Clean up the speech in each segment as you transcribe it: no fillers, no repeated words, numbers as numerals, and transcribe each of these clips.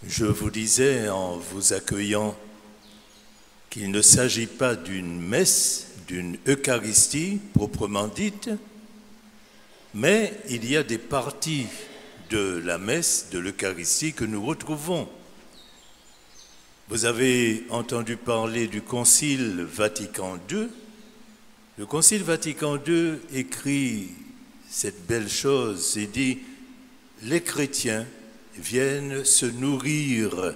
Je vous disais en vous accueillant qu'il ne s'agit pas d'une messe, d'une Eucharistie proprement dite, mais il y a des parties de la messe, de l'Eucharistie que nous retrouvons. Vous avez entendu parler du Concile Vatican II. Le Concile Vatican II écrit cette belle chose et dit « Les chrétiens viennent se nourrir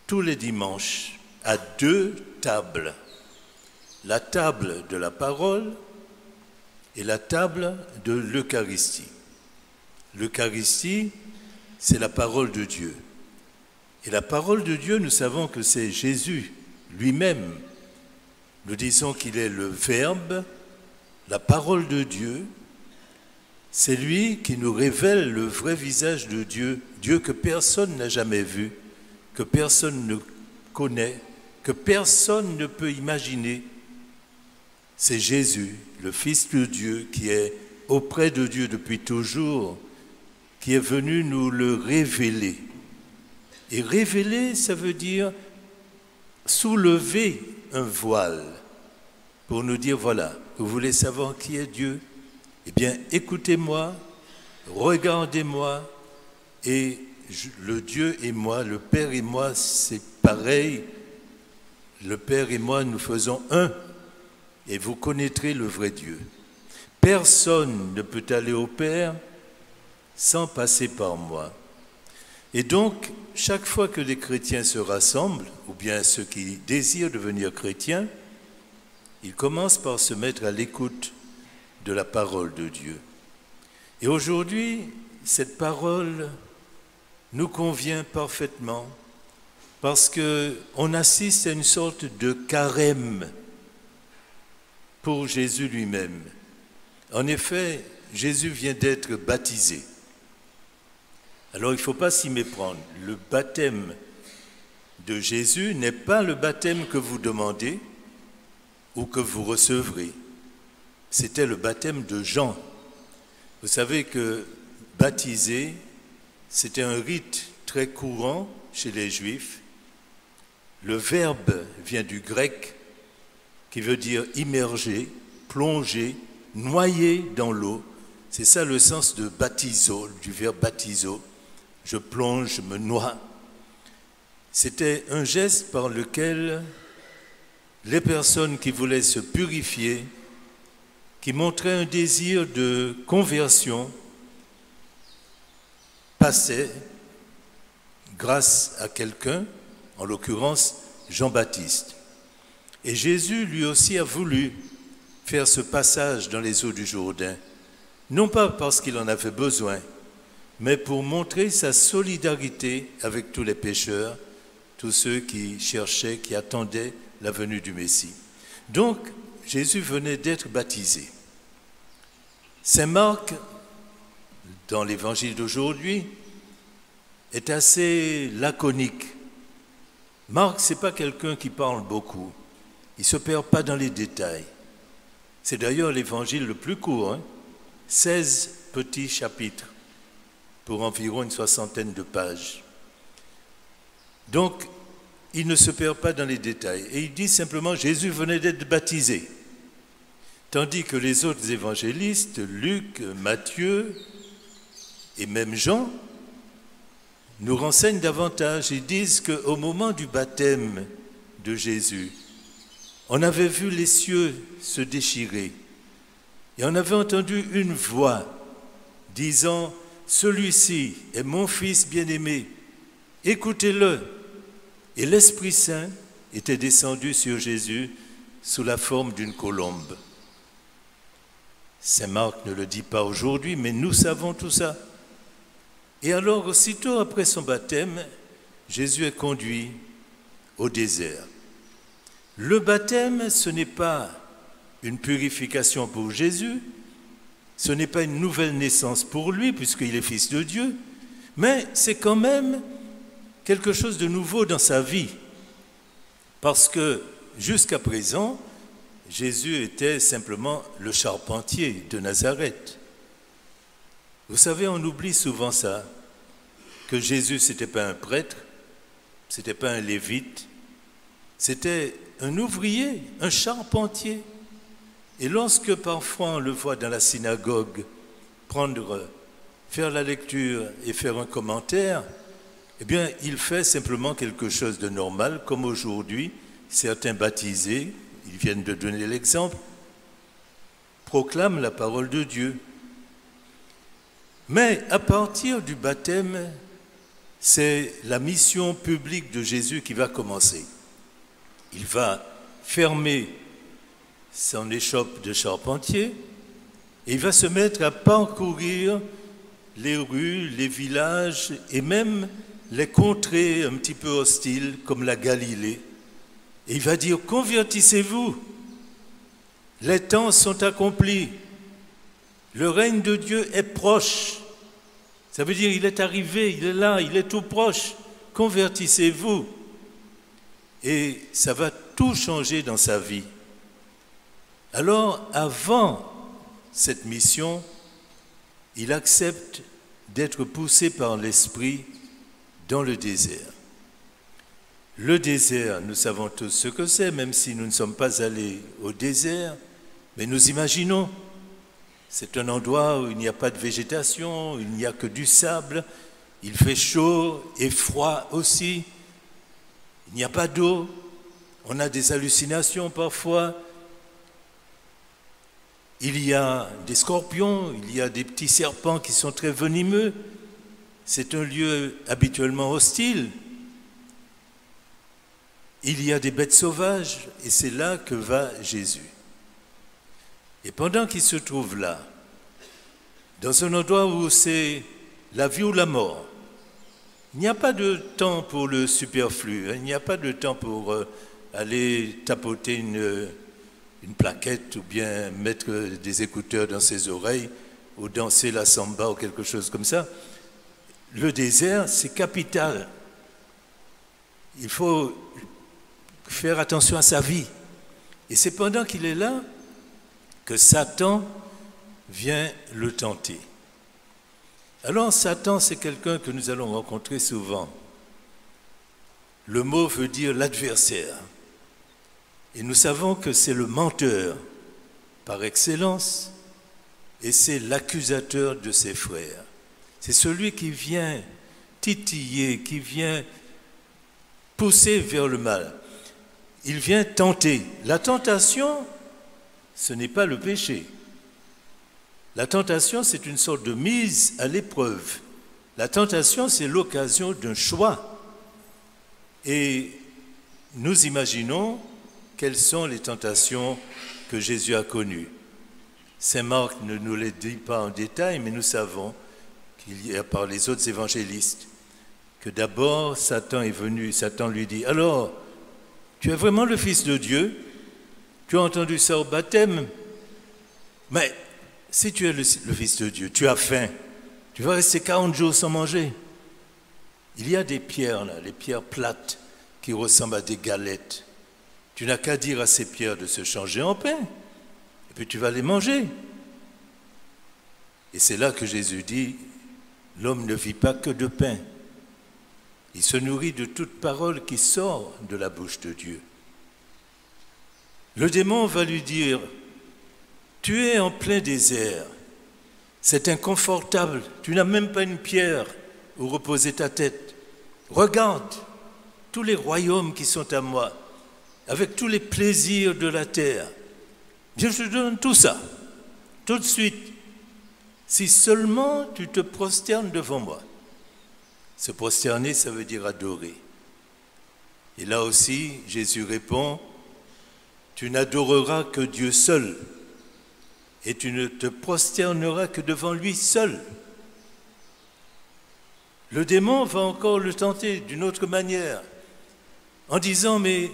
tous les dimanches à deux tables, la table de la parole et la table de l'Eucharistie. L'Eucharistie, c'est la parole de Dieu. Et la parole de Dieu, nous savons que c'est Jésus lui-même. Nous disons qu'il est le Verbe, la parole de Dieu. C'est lui qui nous révèle le vrai visage de Dieu, Dieu que personne n'a jamais vu, que personne ne connaît, que personne ne peut imaginer. C'est Jésus, le Fils de Dieu, qui est auprès de Dieu depuis toujours, qui est venu nous le révéler. Et révéler, ça veut dire soulever un voile pour nous dire, voilà, vous voulez savoir qui est Dieu? Eh bien, écoutez-moi, regardez-moi, et le Dieu et moi, le Père et moi, c'est pareil. Le Père et moi, nous faisons un, et vous connaîtrez le vrai Dieu. Personne ne peut aller au Père sans passer par moi. Et donc, chaque fois que les chrétiens se rassemblent, ou bien ceux qui désirent devenir chrétiens, ils commencent par se mettre à l'écoute de la parole de Dieu. Et aujourd'hui, cette parole nous convient parfaitement parce qu'on assiste à une sorte de carême pour Jésus lui-même. En effet, Jésus vient d'être baptisé. Alors il ne faut pas s'y méprendre. Le baptême de Jésus n'est pas le baptême que vous demandez ou que vous recevrez. C'était le baptême de Jean. Vous savez que baptiser, c'était un rite très courant chez les Juifs. Le verbe vient du grec qui veut dire immerger, plonger, noyer dans l'eau. C'est ça le sens de baptizo, du verbe baptizo. Je plonge, je me noie. C'était un geste par lequel les personnes qui voulaient se purifier, qui montraient un désir de conversion, passaient grâce à quelqu'un, en l'occurrence Jean-Baptiste. Et Jésus lui aussi a voulu faire ce passage dans les eaux du Jourdain, non pas parce qu'il en avait besoin, mais pour montrer sa solidarité avec tous les pécheurs, tous ceux qui cherchaient, qui attendaient la venue du Messie. Donc, Jésus venait d'être baptisé. Saint Marc, dans l'évangile d'aujourd'hui, est assez laconique. Marc, ce n'est pas quelqu'un qui parle beaucoup. Il ne se perd pas dans les détails. C'est d'ailleurs l'évangile le plus court, 16 petits chapitres pour environ une 60aine de pages. Donc, il ne se perd pas dans les détails. Et il dit simplement, Jésus venait d'être baptisé. Tandis que les autres évangélistes, Luc, Matthieu et même Jean, nous renseignent davantage. Ils disent qu'au moment du baptême de Jésus, on avait vu les cieux se déchirer et on avait entendu une voix disant « Celui-ci est mon Fils bien-aimé, écoutez-le ». Et l'Esprit Saint était descendu sur Jésus sous la forme d'une colombe. Saint Marc ne le dit pas aujourd'hui, mais nous savons tout ça. Et alors, aussitôt après son baptême, Jésus est conduit au désert. Le baptême, ce n'est pas une purification pour Jésus, ce n'est pas une nouvelle naissance pour lui, puisqu'il est Fils de Dieu, mais c'est quand même quelque chose de nouveau dans sa vie. Parce que jusqu'à présent, Jésus était simplement le charpentier de Nazareth. Vous savez, on oublie souvent ça. que Jésus, ce n'était pas un prêtre, ce n'était pas un lévite, c'était un ouvrier, un charpentier. Et lorsque parfois on le voit dans la synagogue faire la lecture et faire un commentaire, eh bien, il fait simplement quelque chose de normal, comme aujourd'hui, certains baptisés, ils viennent de donner l'exemple, proclament la parole de Dieu. Mais à partir du baptême, c'est la mission publique de Jésus qui va commencer. Il va fermer son échoppe de charpentier et il va se mettre à parcourir les rues, les villages et même les contrées un petit peu hostiles comme la Galilée. Et il va dire, convertissez-vous, les temps sont accomplis, le règne de Dieu est proche. Ça veut dire il est arrivé, il est là, il est tout proche, convertissez-vous. Et ça va tout changer dans sa vie. Alors, avant cette mission, il accepte d'être poussé par l'Esprit dans le désert. Le désert, nous savons tous ce que c'est, même si nous ne sommes pas allés au désert, mais nous imaginons, c'est un endroit où il n'y a pas de végétation, il n'y a que du sable, il fait chaud et froid aussi, il n'y a pas d'eau, on a des hallucinations parfois, il y a des scorpions, il y a des petits serpents qui sont très venimeux, c'est un lieu habituellement hostile. Il y a des bêtes sauvages et c'est là que va Jésus. Et pendant qu'il se trouve là, dans un endroit où c'est la vie ou la mort, il n'y a pas de temps pour le superflu, il n'y a pas de temps pour aller tapoter une plaquette ou bien mettre des écouteurs dans ses oreilles ou danser la samba ou quelque chose comme ça. Le désert, c'est capital. Il faut faire attention à sa vie. Et c'est pendant qu'il est là que Satan vient le tenter. Alors Satan, c'est quelqu'un que nous allons rencontrer souvent. Le mot veut dire l'adversaire. Et nous savons que c'est le menteur par excellence et c'est l'accusateur de ses frères. C'est celui qui vient titiller, qui vient pousser vers le mal. Il vient tenter. La tentation, ce n'est pas le péché. La tentation, c'est une sorte de mise à l'épreuve. La tentation, c'est l'occasion d'un choix. Et nous imaginons quelles sont les tentations que Jésus a connues. Saint Marc ne nous les dit pas en détail, mais nous savons qu'il y a par les autres évangélistes que d'abord Satan est venu, Satan lui dit « Alors, tu es vraiment le Fils de Dieu? Tu as entendu ça au baptême? Mais si tu es le Fils de Dieu, tu as faim, tu vas rester 40 jours sans manger. Il y a des pierres là, les pierres plates qui ressemblent à des galettes. Tu n'as qu'à dire à ces pierres de se changer en pain, et puis tu vas les manger. » Et c'est là que Jésus dit, l'homme ne vit pas que de pain. Il se nourrit de toute parole qui sort de la bouche de Dieu. Le démon va lui dire, tu es en plein désert, c'est inconfortable, tu n'as même pas une pierre où reposer ta tête. Regarde tous les royaumes qui sont à moi, avec tous les plaisirs de la terre. Je te donne tout ça, tout de suite, si seulement tu te prosternes devant moi. Se prosterner, ça veut dire adorer. Et là aussi, Jésus répond, tu n'adoreras que Dieu seul, et tu ne te prosterneras que devant lui seul. Le démon va encore le tenter d'une autre manière, en disant, mais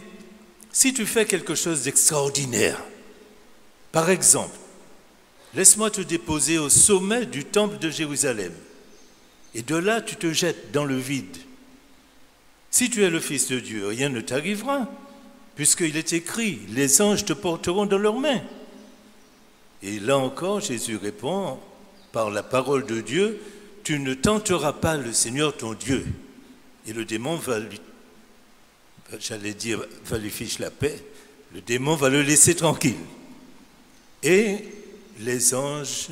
si tu fais quelque chose d'extraordinaire, par exemple, laisse-moi te déposer au sommet du temple de Jérusalem, et de là tu te jettes dans le vide. Si tu es le Fils de Dieu, rien ne t'arrivera, puisqu'il est écrit, les anges te porteront dans leurs mains. Et là encore, Jésus répond, par la parole de Dieu, tu ne tenteras pas le Seigneur ton Dieu. Et le démon va lui fiche la paix. Le démon va le laisser tranquille. Et les anges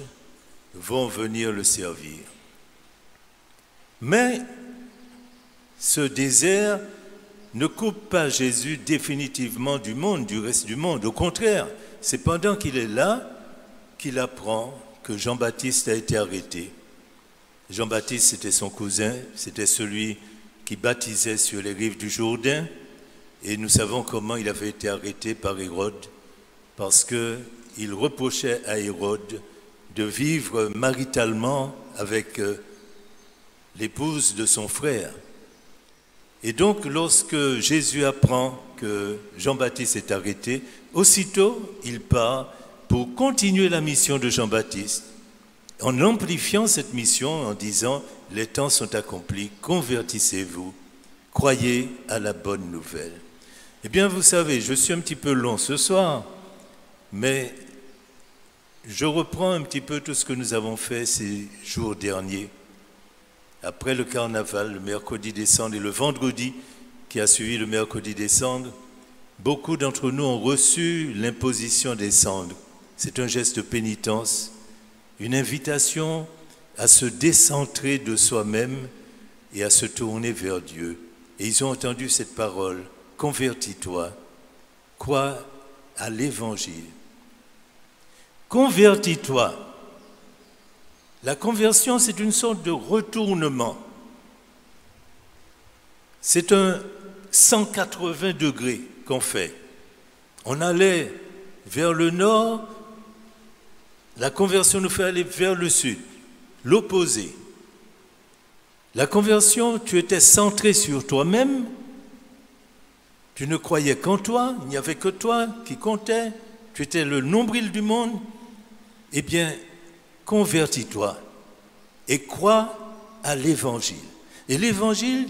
vont venir le servir. Mais ce désert ne coupe pas Jésus définitivement du monde, du reste du monde. Au contraire, c'est pendant qu'il est là qu'il apprend que Jean-Baptiste a été arrêté. Jean-Baptiste, c'était son cousin, c'était celui qui baptisait sur les rives du Jourdain. Et nous savons comment il avait été arrêté par Hérode, parce qu'il reprochait à Hérode de vivre maritalement avec l'épouse de son frère. Et donc, lorsque Jésus apprend que Jean-Baptiste est arrêté, aussitôt, il part pour continuer la mission de Jean-Baptiste, en amplifiant cette mission, en disant « Les temps sont accomplis, convertissez-vous, croyez à la bonne nouvelle ». Eh bien, vous savez, je suis un petit peu long ce soir, mais je reprends un petit peu tout ce que nous avons fait ces jours derniers. Après le carnaval, le mercredi des cendres et le vendredi qui a suivi le mercredi des cendres, beaucoup d'entre nous ont reçu l'imposition des cendres. C'est un geste de pénitence, une invitation à se décentrer de soi-même et à se tourner vers Dieu. Et ils ont entendu cette parole, « Convertis-toi, crois à l'Évangile. » Convertis-toi. La conversion, c'est une sorte de retournement. C'est un 180 degrés qu'on fait. On allait vers le nord, la conversion nous fait aller vers le sud, l'opposé. La conversion, tu étais centré sur toi-même, tu ne croyais qu'en toi, il n'y avait que toi qui comptait, tu étais le nombril du monde. Eh bien, convertis-toi et crois à l'Évangile. Et l'Évangile,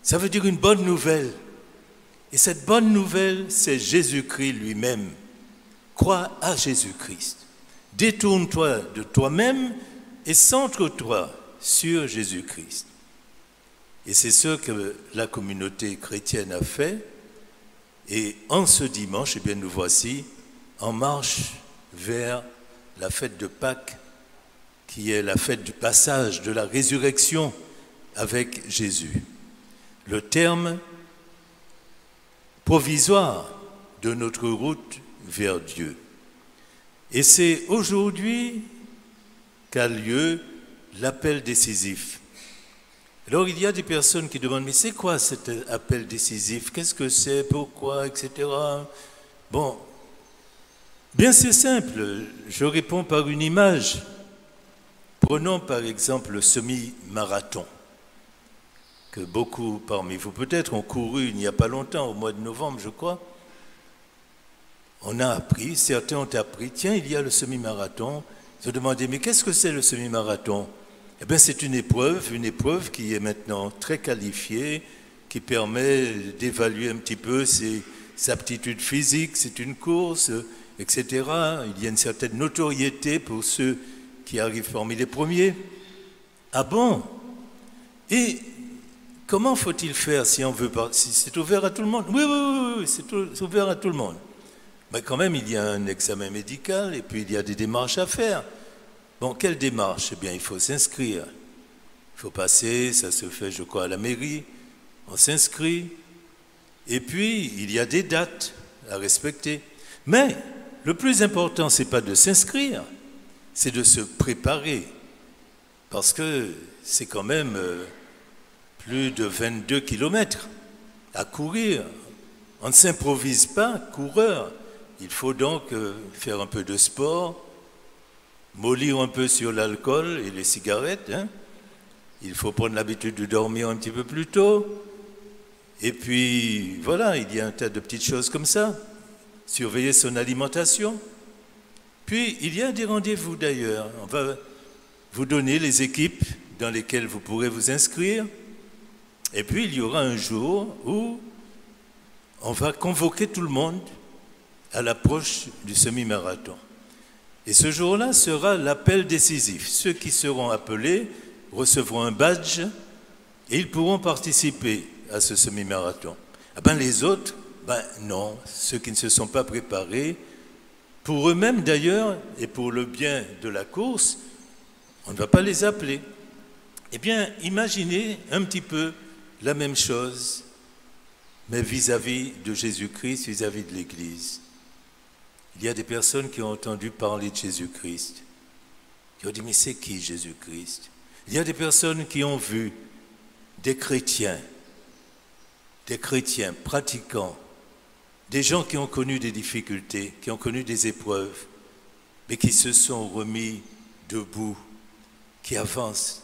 ça veut dire une bonne nouvelle. Et cette bonne nouvelle, c'est Jésus-Christ lui-même. Crois à Jésus-Christ. Détourne-toi de toi-même et centre-toi sur Jésus-Christ. Et c'est ce que la communauté chrétienne a fait. Et en ce dimanche, eh bien, nous voici en marche vers la fête de Pâques, qui est la fête du passage de la résurrection avec Jésus. Le terme provisoire de notre route vers Dieu. Et c'est aujourd'hui qu'a lieu l'appel décisif. Alors il y a des personnes qui demandent, mais c'est quoi cet appel décisif? Qu'est-ce que c'est? Pourquoi? Etc. Bon, bien c'est simple, je réponds par une image. Prenons par exemple le semi-marathon, que beaucoup parmi vous peut-être ont couru il n'y a pas longtemps, au mois de novembre je crois. On a appris, certains ont appris, tiens il y a le semi-marathon. Se demander, mais qu'est-ce que c'est le semi-marathon? Eh bien c'est une épreuve qui est maintenant très qualifiée, qui permet d'évaluer un petit peu ses aptitudes physiques, c'est une course, etc. Il y a une certaine notoriété pour ceux qui arrivent parmi les premiers. Ah bon? Et comment faut-il faire si on veut pas? Si c'est ouvert à tout le monde? Oui, c'est ouvert à tout le monde. Mais quand même, il y a un examen médical et puis il y a des démarches à faire. Bon, quelle démarche? Eh bien, il faut s'inscrire. Il faut passer, ça se fait, je crois, à la mairie. On s'inscrit. Et puis, il y a des dates à respecter. Mais le plus important, ce n'est pas de s'inscrire, c'est de se préparer. Parce que c'est quand même plus de 22 kilomètres à courir. On ne s'improvise pas coureur. Il faut donc faire un peu de sport, mollir un peu sur l'alcool et les cigarettes. Hein. Il faut prendre l'habitude de dormir un petit peu plus tôt. Et puis, voilà, il y a un tas de petites choses comme ça. Surveiller son alimentation. Puis, il y a des rendez-vous d'ailleurs. On va vous donner les équipes dans lesquelles vous pourrez vous inscrire. Et puis, il y aura un jour où on va convoquer tout le monde à l'approche du semi-marathon. Et ce jour-là sera l'appel décisif. Ceux qui seront appelés recevront un badge et ils pourront participer à ce semi-marathon. Ah ben les autres, ben non, ceux qui ne se sont pas préparés, pour eux-mêmes d'ailleurs, et pour le bien de la course, on ne va pas les appeler. Eh bien, imaginez un petit peu la même chose, mais vis-à-vis de Jésus-Christ, vis-à-vis de l'Église. Il y a des personnes qui ont entendu parler de Jésus-Christ, qui ont dit, mais c'est qui Jésus-Christ? Il y a des personnes qui ont vu des chrétiens pratiquants, des gens qui ont connu des difficultés, qui ont connu des épreuves, mais qui se sont remis debout, qui avancent.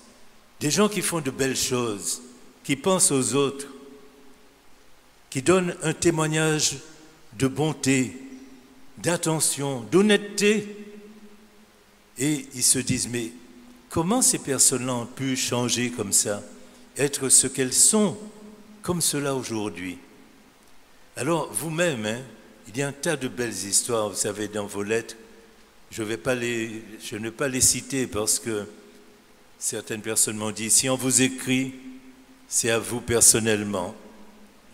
Des gens qui font de belles choses, qui pensent aux autres, qui donnent un témoignage de bonté, d'attention, d'honnêteté. Et ils se disent, mais comment ces personnes-là ont pu changer comme ça, être ce qu'elles sont, comme cela aujourd'hui? Alors, vous-même, il y a un tas de belles histoires, vous savez, dans vos lettres. Je ne vais pas les citer parce que certaines personnes m'ont dit, si on vous écrit, c'est à vous personnellement.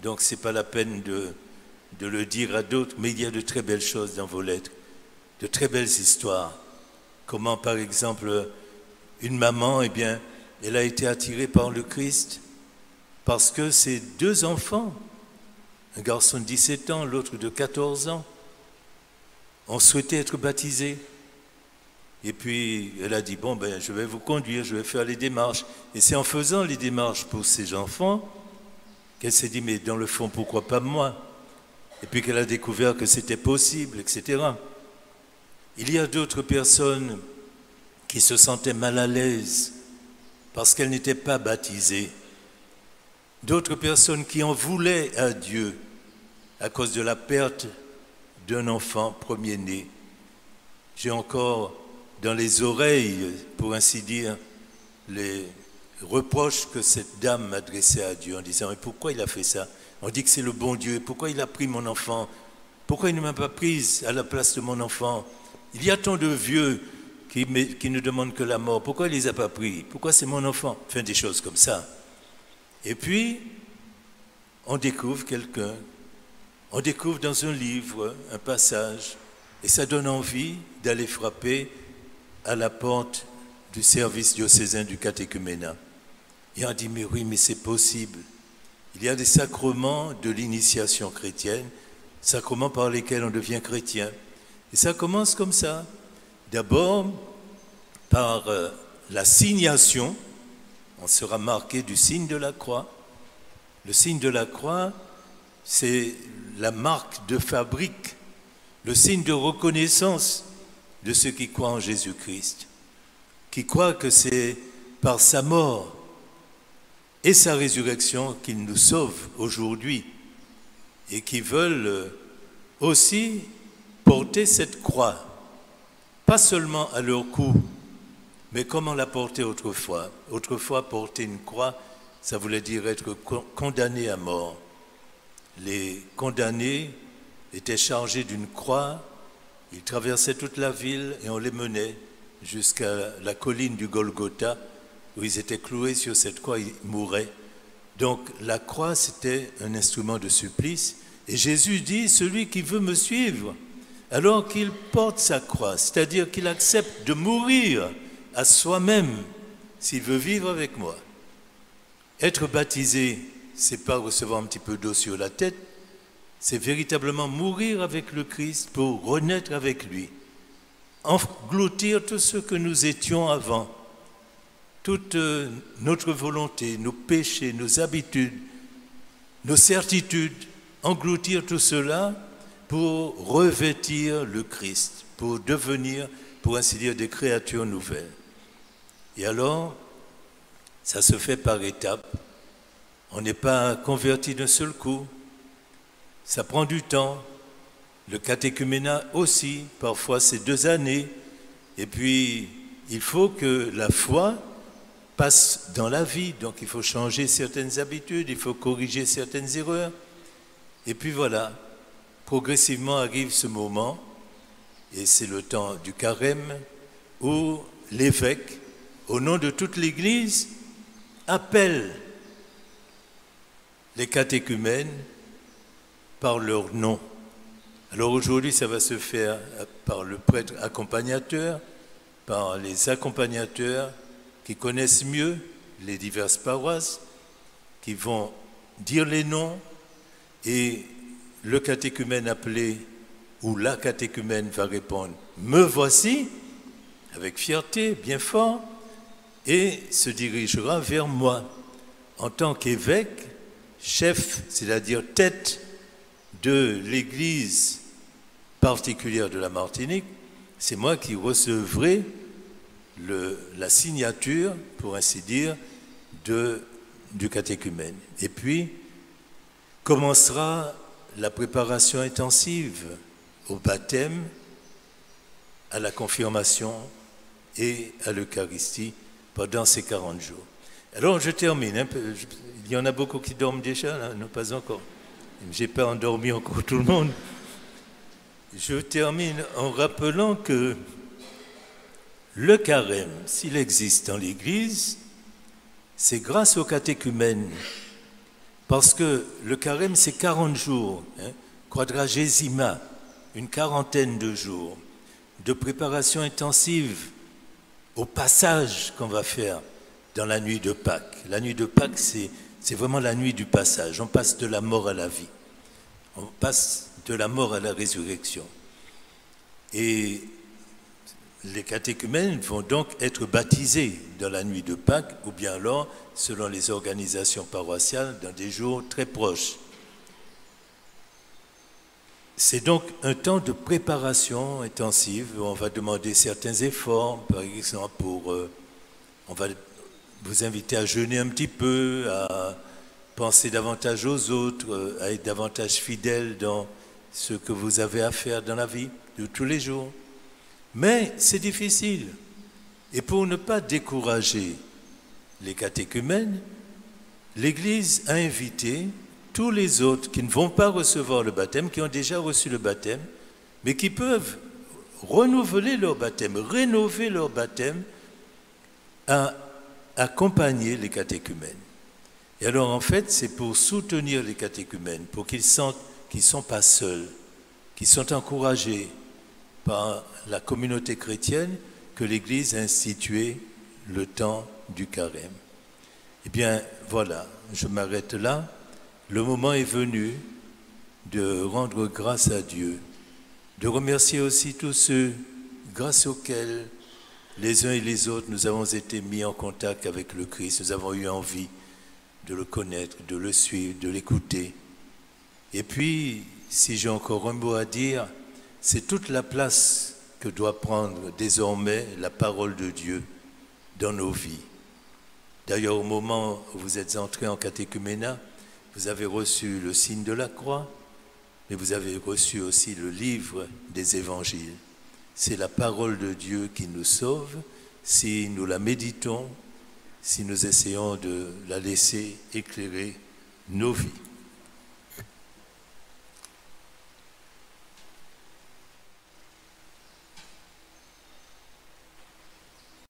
Donc, ce n'est pas la peine de le dire à d'autres, mais il y a de très belles choses dans vos lettres, de très belles histoires. Comment, par exemple, une maman, eh bien, elle a été attirée par le Christ parce que ses deux enfants, un garçon de 17 ans, l'autre de 14 ans, ont souhaité être baptisés. Et puis, elle a dit, bon, ben, je vais vous conduire, je vais faire les démarches. Et c'est en faisant les démarches pour ces enfants qu'elle s'est dit, mais dans le fond, pourquoi pas moi? Et puis qu'elle a découvert que c'était possible, etc. Il y a d'autres personnes qui se sentaient mal à l'aise parce qu'elles n'étaient pas baptisées. D'autres personnes qui en voulaient à Dieu à cause de la perte d'un enfant premier-né. J'ai encore dans les oreilles, pour ainsi dire, les reproches que cette dame m'adressait à Dieu en disant, mais pourquoi il a fait ça? On dit que c'est le bon Dieu, pourquoi il a pris mon enfant? Pourquoi il ne m'a pas prise à la place de mon enfant? Il y a tant de vieux qui ne demandent que la mort, pourquoi il ne les a pas pris? Pourquoi c'est mon enfant? Enfin, des choses comme ça. Et puis, on découvre quelqu'un, on découvre dans un livre un passage, et ça donne envie d'aller frapper à la porte du service diocésain du catéchuménat. Et on dit, mais oui, mais c'est possible. Il y a des sacrements de l'initiation chrétienne, sacrements par lesquels on devient chrétien. Et ça commence comme ça. D'abord, par la signation, on sera marqué du signe de la croix. Le signe de la croix, c'est la marque de fabrique, le signe de reconnaissance de ceux qui croient en Jésus-Christ, qui croient que c'est par sa mort et sa résurrection qu'il nous sauve aujourd'hui et qui veulent aussi porter cette croix, pas seulement à leur cou, mais comme on l'a portée autrefois. Autrefois, porter une croix, ça voulait dire être condamné à mort. Les condamnés étaient chargés d'une croix, ils traversaient toute la ville et on les menait jusqu'à la colline du Golgotha, où ils étaient cloués sur cette croix, ils mouraient. Donc la croix, c'était un instrument de supplice. Et Jésus dit, celui qui veut me suivre, alors qu'il porte sa croix, c'est-à-dire qu'il accepte de mourir à soi-même s'il veut vivre avec moi. Être baptisé, c'est pas recevoir un petit peu d'eau sur la tête, c'est véritablement mourir avec le Christ pour renaître avec lui, engloutir tout ce que nous étions avant, toute notre volonté, nos péchés, nos habitudes, nos certitudes, engloutir tout cela pour revêtir le Christ, pour devenir, pour ainsi dire, des créatures nouvelles. Et alors, ça se fait par étapes. On n'est pas converti d'un seul coup. Ça prend du temps. Le catéchuménat aussi, parfois c'est 2 années. Et puis, il faut que la foi passe dans la vie. Donc, il faut changer certaines habitudes, il faut corriger certaines erreurs. Et puis voilà, progressivement arrive ce moment, et c'est le temps du carême, où l'évêque au nom de toute l'Église, appelle les catéchumènes par leur nom. Alors aujourd'hui, ça va se faire par le prêtre accompagnateur, par les accompagnateurs qui connaissent mieux les diverses paroisses, qui vont dire les noms, et le catéchumène appelé ou la catéchumène va répondre « Me voici », avec fierté, bien fort, et se dirigera vers moi en tant qu'évêque, chef, c'est-à-dire tête de l'Église particulière de la Martinique. C'est moi qui recevrai la signature, pour ainsi dire, du catéchumène. Et puis, commencera la préparation intensive au baptême, à la confirmation et à l'Eucharistie pendant ces 40 jours. Alors, je termine. Il y en a beaucoup qui dorment déjà, là, non pas encore. Je n'ai pas endormi encore tout le monde. Je termine en rappelant que le carême, s'il existe dans l'Église, c'est grâce au catéchumène. Parce que le carême, c'est 40 jours, quadragésima, une quarantaine de jours de préparation intensive au passage qu'on va faire dans la nuit de Pâques. La nuit de Pâques, c'est vraiment la nuit du passage. On passe de la mort à la vie. On passe de la mort à la résurrection. Et les catéchumènes vont donc être baptisés dans la nuit de Pâques, ou bien alors, selon les organisations paroissiales, dans des jours très proches. C'est donc un temps de préparation intensive où on va demander certains efforts, par exemple, on va vous inviter à jeûner un petit peu, à penser davantage aux autres, à être davantage fidèle dans ce que vous avez à faire dans la vie de tous les jours. Mais c'est difficile. Et pour ne pas décourager les catéchumènes, l'Église a invité tous les autres qui ne vont pas recevoir le baptême, qui ont déjà reçu le baptême, mais qui peuvent renouveler leur baptême, rénover leur baptême, à accompagner les catéchumènes. Et alors en fait, c'est pour soutenir les catéchumènes, pour qu'ils sentent qu'ils ne sont pas seuls, qu'ils sont encouragés par la communauté chrétienne, que l'Église a institué le temps du carême. Eh bien, voilà, je m'arrête là. Le moment est venu de rendre grâce à Dieu, de remercier aussi tous ceux grâce auxquels les uns et les autres nous avons été mis en contact avec le Christ, nous avons eu envie de le connaître, de le suivre, de l'écouter. Et puis, si j'ai encore un mot à dire, c'est toute la place que doit prendre désormais la parole de Dieu dans nos vies. D'ailleurs, au moment où vous êtes entrés en catéchuménat, vous avez reçu le signe de la croix, mais vous avez reçu aussi le livre des évangiles. C'est la parole de Dieu qui nous sauve si nous la méditons, si nous essayons de la laisser éclairer nos vies.